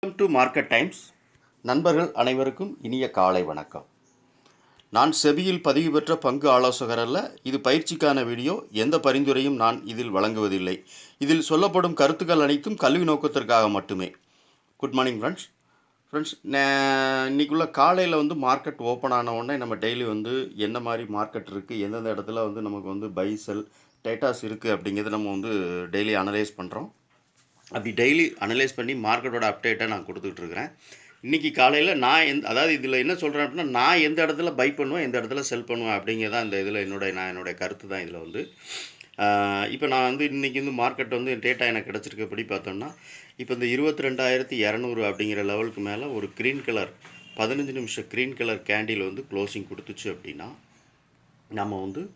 Welcome to market times. நண்பர்கள் அனைவருக்கும் இனிய காலை வணக்கம். நான் செபியில் பதிவு பெற்ற பங்கு ஆலோசகர் அல்ல. இது பயிற்சிக்கான வீடியோ. எந்த பரிந்துரையும் நான் இதில் வழங்குவதில்லை. இதில் சொல்லப்படும் கருத்துக்கள் அனைத்தும் கல்வி நோக்கத்திற்காக மட்டுமே. Good morning friends. இன்றைக்குள்ள காலையில் மார்க்கெட் ஓப்பன் ஆன உடனே நம்ம டெய்லி என்ன மாதிரி மார்க்கெட் இருக்குது, எந்தெந்த இடத்துல நமக்கு பை செல் டேட்டாஸ் இருக்குது அப்படிங்கிறத நம்ம டெய்லி அனலைஸ் பண்ணுறோம். அப்படி டெய்லி அனலைஸ் பண்ணி மார்க்கெட்டோட அப்டேட்டை நான் கொடுத்துட்ருக்குறேன். இன்றைக்கி காலையில் அதாவது இதில் என்ன சொல்கிறேன் அப்படின்னா, நான் எந்த இடத்துல பை பண்ணுவேன், எந்த இடத்துல செல் பண்ணுவேன் அப்படிங்கிறதான் இந்த இதில் என்னுடைய கருத்து தான். இதில் இப்போ நான் இன்றைக்கி மார்க்கெட் டேட்டா எனக்கு கிடச்சிருக்க எப்படி பார்த்தோம்னா, இப்போ இந்த 22,200 அப்படிங்கிற லெவலுக்கு மேலே ஒரு க்ரீன் கலர் 15 நிமிஷம் க்ரீன் கலர் கேண்டில் க்ளோசிங் கொடுத்துச்சு அப்படின்னா, நம்ம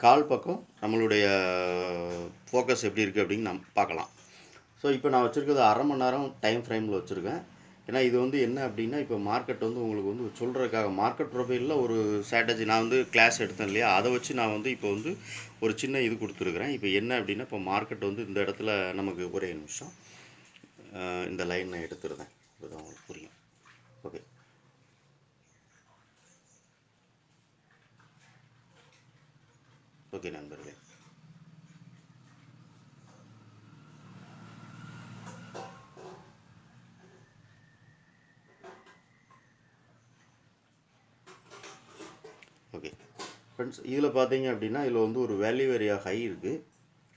கால் பக்கம் நம்மளுடைய ஃபோக்கஸ் எப்படி இருக்குது அப்படின்னு நம்ம பார்க்கலாம். ஸோ இப்போ நான் வச்சுருக்கிறது அரை மணி நேரம் டைம் ஃப்ரேமில் வச்சுருக்கேன். ஏன்னா இது என்ன அப்படின்னா, இப்போ மார்க்கெட் உங்களுக்கு சொல்கிறதுக்காக மார்க்கெட் ப்ரொஃபைலில் ஒரு ஸ்ட்ராட்டஜி நான் கிளாஸ் எடுத்தேன் இல்லையா, அதை வச்சு நான் இப்போ ஒரு சின்ன இது கொடுத்துருக்குறேன். இப்போ என்ன அப்படின்னா, இப்போ மார்க்கெட் இந்த இடத்துல நமக்கு ஒரே நிமிஷம் இந்த லைன் நான் எடுத்துருந்தேன், அதுதான் உங்களுக்கு புரியும். ஓகே, ஓகே நண்பர்களே. ஓகே ஃப்ரெண்ட்ஸ், இதில் பார்த்தீங்க அப்படின்னா இதில் ஒரு வேல்யூ ஏரியா ஹை இருக்குது.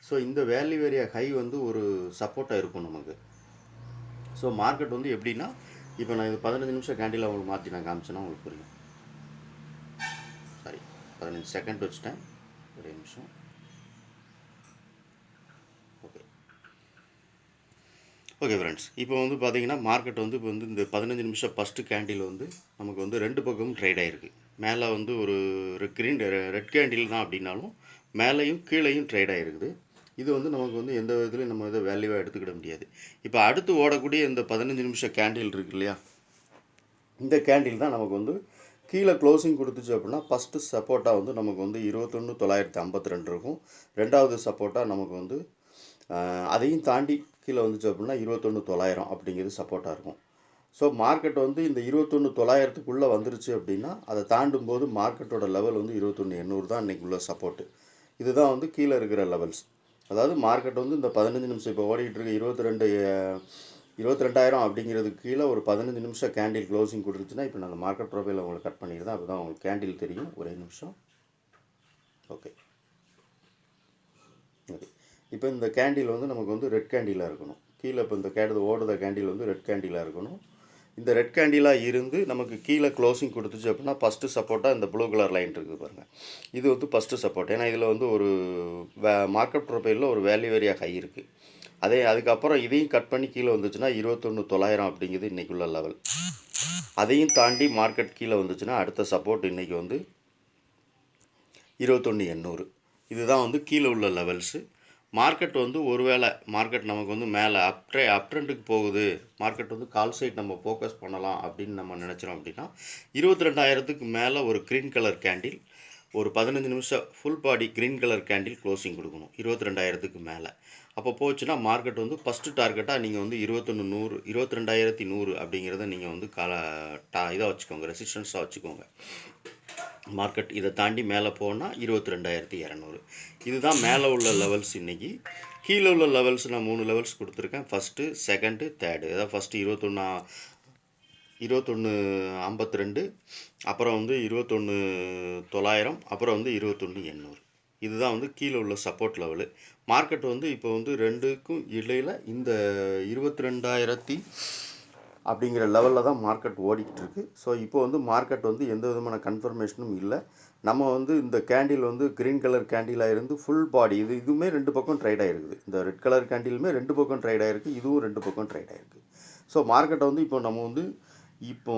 ஸோ இந்த வேல்யூ ஏரியா ஹை ஒரு சப்போர்ட்டாக இருக்கும் நமக்கு. ஸோ மார்க்கெட் எப்படின்னா, இப்போ நான் இது 15 நிமிஷம் கேண்டில் உங்களுக்கு மாற்றி நான் காமிச்சேன்னா உங்களுக்கு புரியும். சாரி, 15 செகண்ட் வச்சுட்டேன், ஒரே நிமிஷம். ஓகே ஃப்ரெண்ட்ஸ், இப்போ பார்த்தீங்கன்னா மார்க்கெட் இப்போ இந்த 15 நிமிஷம் ஃபஸ்ட்டு கேண்டில் நமக்கு ரெண்டு பக்கமும் ட்ரேட் ஆகிருக்கு. மேலே ஒரு ரெட் கேண்டில் தான் அப்படின்னாலும் மேலேயும் கீழேயும் ட்ரேட் ஆகிருக்குது. இது நமக்கு எந்த விதத்துலையும் நம்ம இதை வேல்யூவாக எடுத்துக்கிட முடியாது. இப்போ அடுத்து ஓடக்கூடிய இந்த 15 நிமிஷம் கேண்டில் இருக்கு இல்லையா, இந்த கேண்டில் தான் நமக்கு கீழே க்ளோசிங் கொடுத்துச்சு அப்படின்னா, ஃபஸ்ட்டு சப்போர்ட்டாக நமக்கு 21,952 இருக்கும். ரெண்டாவது சப்போர்ட்டாக நமக்கு அதையும் தாண்டி கீழே வந்துச்சு அப்படின்னா 21,900 அப்படிங்கிறது சப்போர்ட்டாக இருக்கும். ஸோ மார்க்கெட் இந்த 21,900க்குள்ளே வந்துருச்சு அப்படின்னா, அதை தாண்டும் போது மார்க்கெட்டோட லெவல் 21,800 தான் இன்றைக்கி உள்ள சப்போர்ட்டு. இதுதான் கீழே இருக்கிற லெவல்ஸ். அதாவது மார்க்கெட் இந்த 15 நிமிஷம் இப்போ ஓடிக்கிட்டு இருக்க 22,000 அப்படிங்கிறதுக்கு கீழே ஒரு 15 நிமிஷம் கேண்டில் க்ளோசிங் கொடுத்துச்சுன்னா, இப்போ நான் அந்த மார்க்கெட் ப்ரொஃபைலை உங்களுக்கு கட் பண்ணிடுறேன். அப்போ தான் உங்களுக்கு கேண்டில் தெரியும். ஒரே நிமிஷம். Okay, okay. இப்போ இந்த கேண்டில் நமக்கு ரெட் கேண்டிலாக இருக்கணும். கீழே இப்போ இந்த ஓடுற கேண்டில் ரெட் கேண்டிலாக இருக்கணும். இந்த ரெட் கேண்டிலாக இருந்து நமக்கு கீழே க்ளோசிங் கொடுத்துச்சு அப்படின்னா, ஃபஸ்ட்டு சப்போர்ட்டாக இந்த ப்ளூ கலர் லைன் இருக்குது பாருங்கள், இது ஃபஸ்ட்டு சப்போர்ட். ஏன்னா இதில் ஒரு மார்க்கெட் ப்ரொஃபைலில் ஒரு வேல்யூ ஏரியா ஹை இருக்குது. அதுக்கப்புறம் இதையும் கட் பண்ணி கீழே வந்துச்சுன்னா 21,900 அப்படிங்கிறது இன்றைக்குள்ள லெவல். அதையும் தாண்டி மார்க்கெட் கீழே வந்துச்சுன்னா அடுத்த சப்போர்ட் இன்றைக்கி 21,800. இதுதான் கீழே உள்ள லெவல்ஸு. மார்க்கெட் ஒருவேளை மார்க்கெட் நமக்கு மேலே அப் ட்ரெண்டுக்கு போகுது, மார்க்கெட் கால் சைட் நம்ம ஃபோக்கஸ் பண்ணலாம் அப்படின்னு நம்ம நினச்சிரோம் அப்படின்னா, 22,000க்கு மேலே ஒரு க்ரீன் கலர் கேண்டில், ஒரு 15 நிமிஷம் full body green colour candle closing கொடுக்கணும் 22,000க்கு மேலே. அப்போ போச்சுன்னா மார்க்கெட் ஃபஸ்ட்டு டார்கெட்டாக நீங்கள் 22,100 அப்படிங்கிறத நீங்கள் இதாக வச்சுக்கோங்க, ரெசிஸ்டன்ஸாக வச்சுக்கோங்க. மார்க்கெட் இதை தாண்டி மேலே போனால் 22,200. இதுதான் மேலே உள்ள லெவல்ஸ். இன்றைக்கி கீழே உள்ள லெவல்ஸ் நான் 3 லெவல்ஸ் கொடுத்துருக்கேன். First, second, third. அதாவது ஃபஸ்ட்டு 21,52, அப்புறம் 21,900, அப்புறம் 21,800. இதுதான் கீழே உள்ள சப்போர்ட் லெவலு. மார்க்கெட் இப்போ ரெண்டுக்கும் இடையில் இந்த 22,000 அப்படிங்கிற லெவலில் தான் மார்க்கெட் ஓடிக்கிட்டு இருக்குது. ஸோ இப்போ மார்க்கெட் எந்த விதமான கன்ஃபர்மேஷனும் இல்லை. நம்ம இந்த கேண்டில் க்ரீன் கலர் கேண்டிலாக இருந்து ஃபுல் பாடி இதுவுமே ரெண்டு பக்கம் ட்ரேட் ஆகிருக்குது. இந்த ரெட் கலர் கேண்டிலுமே ரெண்டு பக்கம் ட்ரேட் ஆகிருக்கு, இதுவும் ரெண்டு பக்கம் ட்ரேட் ஆகிருக்கு. ஸோ மார்க்கெட்டை இப்போ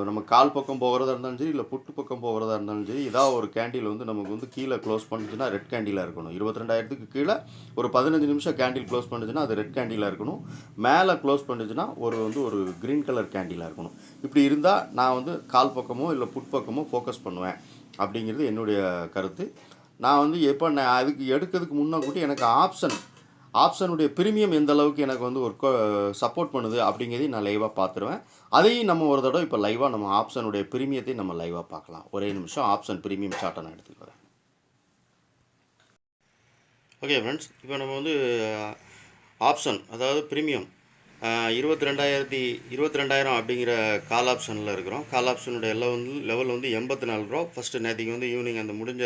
நம்ம கால் பக்கம் போகிறதா இருந்தாலும் சரி, இல்லை புட்டு பக்கம் போகிறதா இருந்தாலும் சரி, இதாக ஒரு கேண்டில் நமக்கு கீழே க்ளோஸ் பண்ணுச்சுன்னா ரெட் கேண்டிலாக இருக்கணும். 22,000க்கு கீழே ஒரு 15 நிமிஷம் கேண்டில் க்ளோஸ் பண்ணுச்சுன்னா அது ரெட் கேண்டிலாக இருக்கணும். மேலே க்ளோஸ் பண்ணுச்சுன்னா ஒரு க்ரீன் கலர் கேண்டிலாக இருக்கணும். இப்படி இருந்தால் நான் கால் பக்கமோ இல்லை புட் பக்கமோ ஃபோக்கஸ் பண்ணுவேன் அப்படிங்கிறது என்னுடைய கருத்து. நான் எப்போ நான் அதுக்கு எடுக்கிறதுக்கு முன்னே கூட்டி எனக்கு ஆப்ஷனுடைய ப்ரீமியம் எந்த அளவுக்கு எனக்கு வந்து ஒரு சப்போர்ட் பண்ணுது அப்படிங்கிறதையும் நான் லைவாக பார்த்துருவேன். அதையும் நம்ம ஒரு தடவை இப்போ லைவாக நம்ம ஆப்ஷனுடைய ப்ரீமியத்தையும் நம்ம லைவாக பார்க்கலாம். ஒரே நிமிஷம் ஆப்ஷன் ப்ரீமியம் சார்ட்டை நான் எடுத்துக்கிறேன். ஓகே ஃப்ரெண்ட்ஸ், இப்போ நம்ம வந்து ஆப்ஷன் அதாவது ப்ரீமியம் 22,000 அப்படிங்கிற கால் ஆப்ஷனில் இருக்கிறோம். கால் ஆப்ஷனுடைய லெவல் வந்து 84 ரூபா. ஃபஸ்ட்டு நேற்றுக்கு வந்து ஈவினிங் அந்த முடிஞ்ச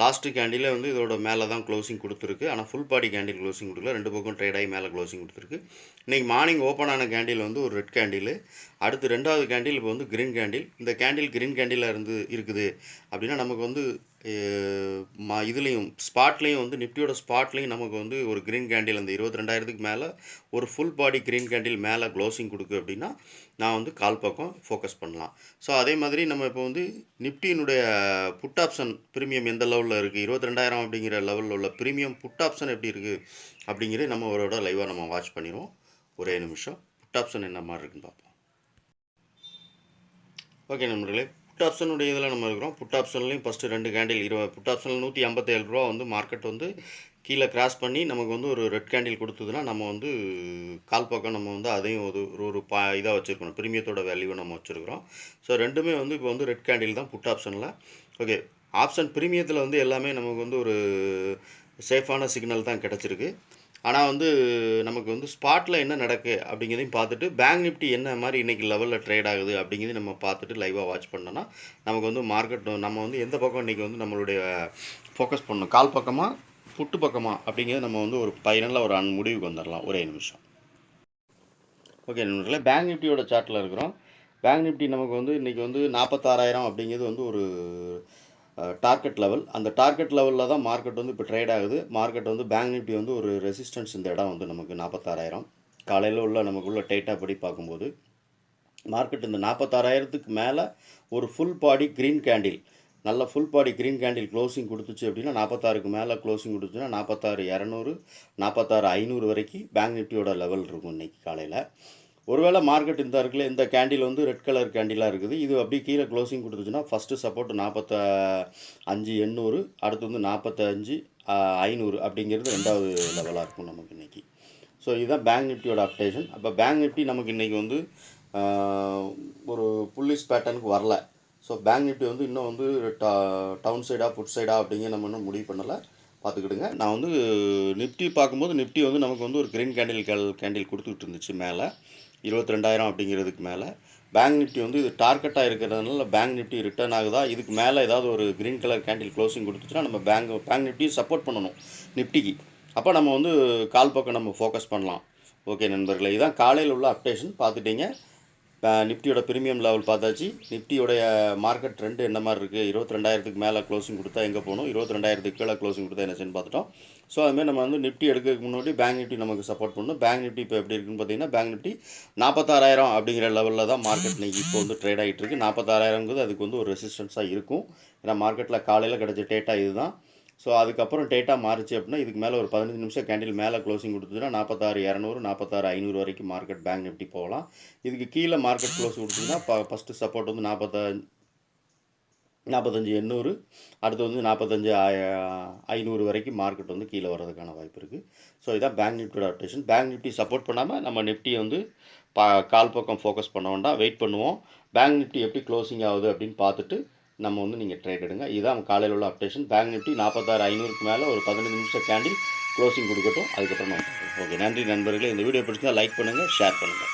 லாஸ்ட்டு கேண்டிலே வந்து இதோட மேலே தான் க்ளோசிங் கொடுத்துருக்கு. ஆனால் ஃபுல் பாடி கேண்டில் க்ளோசிங் கொடுக்கல, 2 பக்கம் ட்ரேட் ஆகி மேலே க்ளோசிங் கொடுத்துருக்கு. இன்றைக்கி மார்னிங் ஓப்பன் ஆன கேண்டில் வந்து ஒரு ரெட் கேண்டில், அடுத்து 2வது கேண்டில் இப்போ வந்து க்ரீன் கேண்டில். இந்த கேண்டில் க்ரீன் கேண்டில் இருக்குது அப்படின்னா நமக்கு வந்து இதுலேயும் ஸ்பாட்லேயும் வந்து நிஃப்டியோட ஸ்பாட்லேயும் நமக்கு வந்து ஒரு க்ரீன் கேண்டில் அந்த 22,000க்கு மேலே ஒரு ஃபுல் பாடி க்ரீன் கேண்டில் மேலே க்ளோசிங் கொடுக்கு அப்படின்னா நான் வந்து கால் பக்கம் ஃபோக்கஸ் பண்ணலாம். ஸோ அதே மாதிரி நம்ம இப்போ வந்து நிஃப்டியினுடைய புட் ஆப்ஷன் ப்ரீமியம் எந்த லெவலில் இருக்குது, 22,000 அப்படிங்கிற லெவலில் உள்ள ப்ரீமியம் புட் ஆப்ஷன் எப்படி இருக்குது அப்படிங்கிறது நம்ம ஒரு லைவாக நம்ம வாட்ச் பண்ணிடுவோம். ஒரே நிமிஷம் புட் ஆப்ஷன் என்ன மாதிரி இருக்குன்னு பார்ப்போம். ஓகே நண்பர்களே, புட் ஆப்ஷனுடைய இதில் நம்ம இருக்கிறோம். புட் ஆப்ஷன்லையும் ஃபஸ்ட்டு 2 கேண்டில் புட் ஆப்ஷனில் 157 ரூபா வந்து மார்க்கெட் வந்து கீழே கிராஸ் பண்ணி நமக்கு வந்து ஒரு ரெட் கேண்டில் கொடுத்ததுன்னா நம்ம வந்து கால் பக்கம் நம்ம வந்து அதையும் ஒரு இதாக வச்சுருக்கணும், ப்ரீமியத்தோட வேல்யூவை நம்ம வச்சுருக்கிறோம். ஸோ ரெண்டுமே வந்து இப்போ வந்து ரெட் கேண்டில் தான் புட் ஆப்ஷனில். ஓகே, ஆப்ஷன் ப்ரீமியத்தில் வந்து எல்லாமே நமக்கு வந்து ஒரு சேஃபான சிக்னல் தான் கிடச்சிருக்கு. ஆனால் வந்து நமக்கு வந்து ஸ்பாட்டில் என்ன நடக்கு அப்படிங்கிறதையும் பார்த்துட்டு பேங்க் நிஃப்டி என்ன மாதிரி இன்றைக்கி லெவலில் ட்ரேட் ஆகுது அப்படிங்கிறதையும் நம்ம பார்த்துட்டு லைவாக வாட்ச் பண்ணோன்னா நமக்கு வந்து மார்க்கெட் நம்ம வந்து எந்த பக்கம் இன்றைக்கி வந்து நம்மளுடைய ஃபோக்கஸ் பண்ணணும், கால் பக்கமாக புட்டு பக்கமாக அப்படிங்கிறது நம்ம வந்து ஒரு ஃபைனலாக ஒரு முடிவுக்கு வந்துடலாம். ஒரே நிமிஷம். ஓகே நண்பர்களே, பேங்க் நிஃப்டியோட சார்ட்டில் இருக்கிறோம். பேங்க் நிஃப்டி நமக்கு வந்து இன்றைக்கி வந்து 46,000 அப்படிங்கிறது வந்து ஒரு டார்கெட் லெவல். அந்த டார்கெட் லெவலில் தான் மார்க்கெட் வந்து இப்போ ட்ரேட் ஆகுது. மார்க்கெட் வந்து பேங்க் நிஃப்டி வந்து ஒரு ரெசிஸ்டன்ஸ் இந்த இடம் வந்து நமக்கு 46,000 காலையில் உள்ள நமக்குள்ள டேட்டா படி பார்க்கும்போது மார்க்கெட் இந்த 46,000க்கு மேலே ஒரு ஃபுல் பாடி க்ரீன் கேண்டில், நல்ல full body green candle closing கொடுத்துச்சு அப்படின்னா 46க்கு மேலே க்ளோசிங் கொடுத்துச்சுன்னா 46,200 46,500 வரைக்கும் பேங்க் நிஃப்டியோட லெவல் இருக்கும் இன்றைக்கி காலையில். ஒருவேளை மார்க்கெட் இந்த இருக்குல்ல, இந்த கேண்டில் வந்து ரெட் கலர் கேண்டிலாக இருக்குது, இது அப்படியே கீழே க்ளோசிங் கொடுத்துச்சுன்னா ஃபஸ்ட்டு சப்போர்ட் 45,800, அடுத்து வந்து 45,500 அப்படிங்கிறது 2வது லெவலாக இருக்கும் நமக்கு இன்றைக்கி. ஸோ இதுதான் பேங்க் நிஃப்டியோட அப்டேஷன். அப்போ பேங்க் நிஃப்டி நமக்கு இன்றைக்கி வந்து ஒரு புல்லிஷ் பேட்டர்னுக்கு வரல. ஸோ பேங்க் நிஃப்டி வந்து இன்னும் வந்து டவுன் சைடாக புட் சைடாக அப்படிங்கிற நம்ம இன்னும் முடிவு பண்ணலை, பார்த்துக்கிடுங்க. நான் வந்து நிஃப்டி பார்க்கும்போது நிஃப்டி வந்து நமக்கு வந்து ஒரு க்ரீன் கேண்டில் கொடுத்துக்கிட்டு இருந்துச்சு மேலே 22,000 அப்படிங்கிறதுக்கு மேலே. பேங்க் நிஃப்டி வந்து இது டார்கெட்டாக இருக்கிறதுனால பேங்க் நிஃப்டி ரிட்டர்ன் ஆகுதா, இதுக்கு மேலே ஏதாவது ஒரு க்ரீன் கலர் கேண்டில் க்ளோசிங் கொடுத்துச்சுன்னா நம்ம பேங்க் நிஃப்டி சப்போர்ட் பண்ணணும் நிஃப்டிக்கு. அப்போ நம்ம வந்து கால் பக்கம் நம்ம ஃபோக்கஸ் பண்ணலாம். ஓகே நண்பர்களே, இதுதான் காலையில் உள்ள அப்டேஷன் பார்த்துட்டிங்க. நிஃப்டியோட ப்ரீமியம் லெவல் பார்த்தாச்சு. நிஃப்டியோடைய மார்க்கெட் ட்ரெண்டு என்ன மாதிரி இருக்குது, 22,000க்கு மேலே க்ளோசிங் கொடுத்தா எங்கே போகணும், 22,000க்கு கீழே க்ளோசிங் கொடுத்தா என்ன செய்யணும் பார்த்துட்டோம். ஸோ அதுமாதிரி நம்ம வந்து நிஃப்டி எடுக்கிறதுக்கு முன்னாடி பேங்க் நிஃப்டி நமக்கு சப்போர்ட் பண்ணணும். பேங்க் நிஃப்டி இப்போ எப்படி இருக்குன்னு பார்த்தீங்கன்னா பேங்க் நிஃப்டி 46,000 அப்படிங்கிற லெவலில் தான் மார்க்கெட் இன்றைக்கி இப்போ வந்து ட்ரேட் ஆகிட்டு இருக்குது. 46,000ங்கிறது அதுக்கு வந்து ஒரு ரெசிஸ்டன்ஸாக இருக்கும். ஏன்னா மார்க்கெட்டில் காலையில் கிடச்ச டேட்டா இதுதான். ஸோ அதுக்கப்புறம் டேட்டா மாறிச்சு அப்படின்னா இதுக்கு மேலே ஒரு 15 நிமிஷம் கேண்டில் மேலே க்ளோசிங் கொடுத்துச்சுன்னா 46,200 46,500 வரைக்கும் மார்க்கெட் பேங்க் நிஃப்டி போகலாம். இதுக்கு கீழே மார்க்கெட் க்ளோஸ் கொடுத்துச்சுன்னா ஃபஸ்ட்டு சப்போர்ட் வந்து 45,800, அடுத்து வந்து 45,500 வரைக்கும் மார்க்கெட் வந்து கீழே வர்றதுக்கான வாய்ப்பு இருக்குது. ஸோ இதான் பேங்க் நிஃப்டியோட அப்டேஷன். பேங்க் நிஃப்டி சப்போர்ட் பண்ணாமல் நம்ம நிஃப்டியை வந்து கால் பக்கம் ஃபோக்கஸ் பண்ண வேண்டாம், வெயிட் பண்ணுவோம். பேங்க் நிஃப்டி எப்படி க்ளோசிங் ஆகுது அப்படின்னு பார்த்துட்டு நம்ம வந்து நீங்கள் ட்ரேட் எடுங்க. இதுதான் காலையில் உள்ள அப்டேஷன். பேங்க் நிஃப்டி 46,500க்கு மேலே ஒரு 15 நிமிஷம் கேண்டில் க்ளோசிங் கொடுக்கட்டும், அதுக்கப்புறம் நம்ம. ஓகே, நன்றி நண்பர்களே. இந்த வீடியோ பிடிச்சிருந்தா லைக் பண்ணுங்கள், ஷேர் பண்ணுங்கள்.